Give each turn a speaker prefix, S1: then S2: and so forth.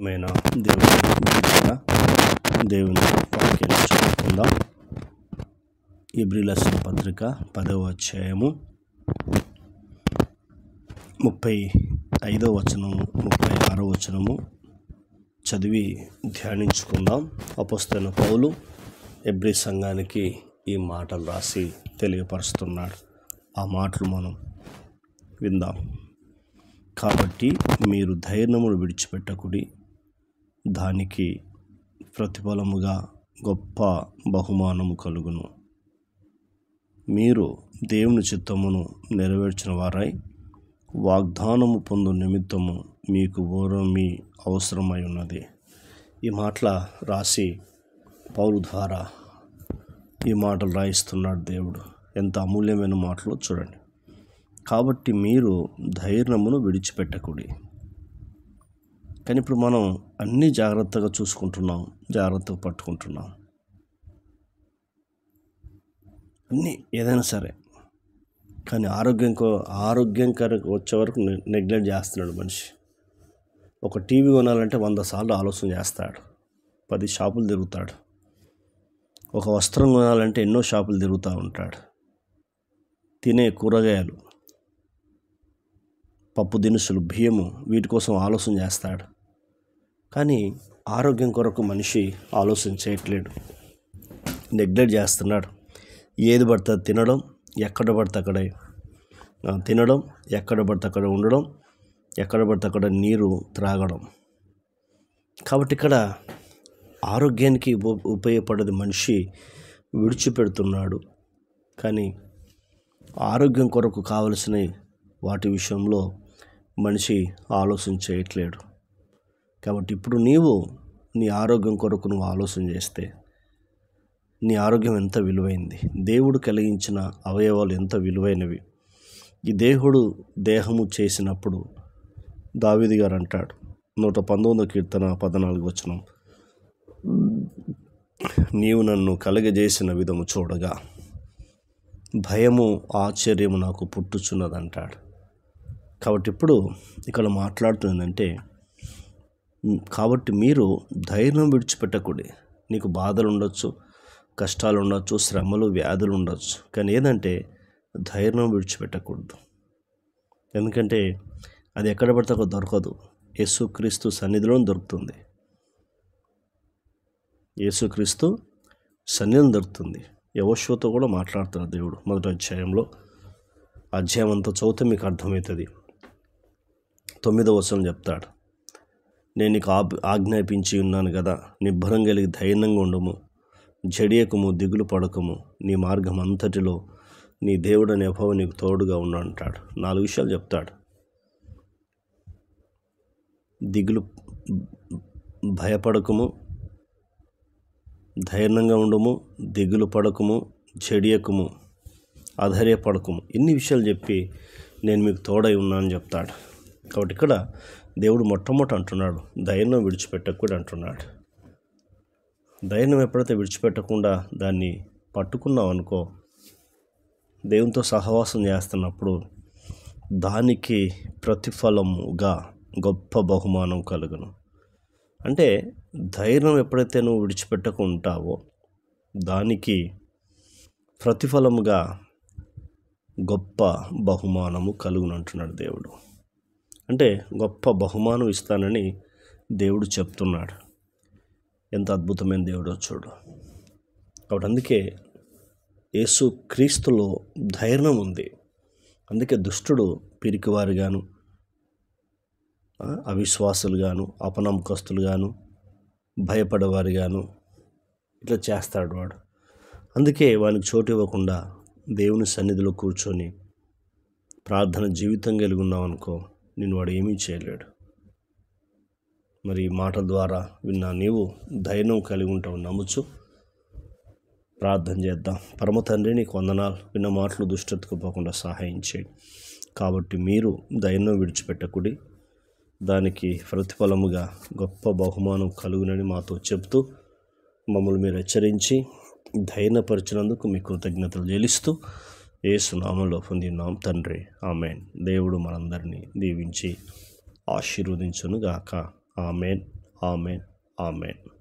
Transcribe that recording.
S1: మైన దేవుని బిడ్డలారా, దేవుని వాక్యాన్ని చదువుకుందాం. హెబ్రీయుల రాసిన పత్రిక 10వ అధ్యాయము 35వ వచనము 36వ వచనము చదివి ధ్యానించుకుందాం. అపోస్తలుడైన పౌలు హెబ్రీ సంఘానికి ఈ మాటలు రాసి తెలియపరుస్తున్నాడు. ఆ మాటలు మనం విందాం. కాబట్టి మీరు ధైర్యమును విడిచిపెట్టకుడి, దానికి ప్రతిఫలముగా గొప్ప బహుమానము కలుగును. మీరు దేవుని చిత్తమును నెరవేర్చిన వారై వాగ్దానము పొందు నిమిత్తము మీకు ఓరమి అవసరమై ఉన్నది. ఈ మాటల రాసి పౌలు ద్వారా ఈ మాటలు రాయిస్తున్నాడు దేవుడు. ఎంత అమూల్యమైన మాటలు చూడండి. కాబట్టి మీరు ధైర్యమును విడిచిపెట్టకుడి. కానీ ఇప్పుడు మనం అన్నీ జాగ్రత్తగా చూసుకుంటున్నాం, జాగ్రత్తగా పట్టుకుంటున్నాం. అన్నీ ఏదైనా సరే, కానీ ఆరోగ్యంకరంగా వచ్చే వరకు నెగ్లెక్ట్ చేస్తున్నాడు మనిషి. ఒక టీవీ కొనాలంటే 100 సార్లు ఆలోచన చేస్తాడు, 10 షాపులు తిరుగుతాడు. ఒక వస్త్రం కొనాలంటే ఎన్నో షాపులు తిరుగుతూ ఉంటాడు. తినే కూరగాయలు, పప్పు దినుసులు, బియ్యము, వీటి కోసం ఆలోచన చేస్తాడు. కానీ ఆరోగ్యం కొరకు మనిషి ఆలోచన చేయట్లేడు, నెగ్లెక్ట్ చేస్తున్నాడు. ఏది పడితే తినడం, ఎక్కడ పడితే అక్కడ తినడం, ఎక్కడ పడితే అక్కడ ఉండడం, ఎక్కడ పడితే అక్కడ నీరు త్రాగడం. కాబట్టి ఇక్కడ ఆరోగ్యానికి ఉపయోగపడేది మనిషి విడిచిపెడుతున్నాడు. కానీ ఆరోగ్యం కొరకు కావలసిన వాటి విషయంలో మనిషి ఆలోచన చేయట్లేడు. కాబట్టి ఇప్పుడు నీవు నీ ఆరోగ్యం కొరకు నువ్వు ఆలోచన చేస్తే నీ ఆరోగ్యం ఎంత విలువైంది, దేవుడు కలిగించిన అవయవాలు ఎంత విలువైనవి. ఈ దేహము చేసినప్పుడు దావీదు గారు అంటాడు, 119వ కీర్తన 14వ వచనం, నీవు నన్ను కలగజేసిన విధము చూడగా భయము ఆశ్చర్యము నాకు పుట్టుచున్నదంటాడు. కాబట్టి ఇప్పుడు ఇక్కడ మాట్లాడుతుందంటే, కాబట్టి మీరు ధైర్యం విడిచిపెట్టకూడదు. నీకు బాధలు ఉండొచ్చు, కష్టాలు ఉండొచ్చు, శ్రమలు, వ్యాధులు ఉండొచ్చు, కానీ ఏదంటే ధైర్యం విడిచిపెట్టకూడదు. ఎందుకంటే అది ఎక్కడ పడితే అక్కడ దొరకదు, యేసుక్రీస్తు సన్నిధిలో దొరుకుతుంది. యేసుక్రీస్తు సన్నిధిలో దొరుకుతుంది. యెహోషువతో కూడా మాట్లాడుతున్నారు దేవుడు. మొదటి అధ్యాయం అంతా చదివితే మీకు అర్థమవుతుంది. 9వ వచనం చెప్తాడు, నేను నీకు ఆజ్ఞాపించి ఉన్నాను కదా, నిబ్బరం కలిగి ధైర్యంగా ఉండము, జడియకము, దిగులు పడకము, నీ మార్గం అంతటిలో నీ దేవుడని యెహోవా నీకు తోడుగా ఉన్నాడు అంటాడు. 4 విషయాలు చెప్తాడు. భయపడకము, ధైర్యంగా ఉండము, దిగులు పడకము, జడియకము, అధైర్యపడకము, ఇన్ని విషయాలు చెప్పి నేను మీకు తోడై ఉన్నానని చెప్తాడు. కాబట్టి ఇక్కడ దేవుడు మొట్టమొదట అంటున్నాడు, ధైర్యం విడిచిపెట్టకూడదు అంటున్నాడు. ధైర్యం ఎప్పుడైతే విడిచిపెట్టకుండా దాన్ని పట్టుకున్నావు అనుకో, దేవునితో సహవాసం చేస్తున్నప్పుడు దానికి ప్రతిఫలముగా గొప్ప బహుమానం కలుగును. అంటే ధైర్యం ఎప్పుడైతే నువ్వు విడిచిపెట్టకుంటావో దానికి ప్రతిఫలముగా గొప్ప బహుమానము కలుగును అంటున్నాడు దేవుడు. అంటే గొప్ప బహుమానం ఇస్తానని దేవుడు చెప్తున్నాడు. ఎంత అద్భుతమైన దేవుడో చూడు. కాబట్టి అందుకే యేసు క్రీస్తులో ధైర్యం ఉంది. అందుకే దుష్టుడు పిరికివారిగాను, అవిశ్వాసులుగాను, అపనమ్మకస్తులుగాను, భయపడేవారిగాను ఇట్లా చేస్తాడు వాడు. అందుకే వానికి చోటు ఇవ్వకుండా దేవుని సన్నిధిలో కూర్చొని ప్రార్థన జీవితం కలిగి ఉన్నావు అనుకో, నిన్ను వాడు ఏమీ చేయలేడు. మరి ఈ మాటల ద్వారా విన్నా నీవు ధైర్యం కలిగి ఉంటావు నమ్ముచు ప్రార్థన చేద్దాం. పరమ తండ్రి, నీకు వందనాలు. విన్న మాటలు దుష్టతకు పోకుండా సహాయం చేయి. కాబట్టి మీరు ధైర్యం విడిచిపెట్టకుడి, దానికి ప్రతిఫలముగా గొప్ప బహుమానం కలుగునని మాతో చెప్తూ మమ్మల్ని మీరు హెచ్చరించి ధైర్యపరిచినందుకు మీ కృతజ్ఞతలు చెల్లిస్తూ యేసు నామములో పొందినాం తండ్రి, ఆమేన్. దేవుడు మనందరినీ దీవించి ఆశీర్వదించును గాక. ఆమేన్, ఆమెన్. ఆమెన్.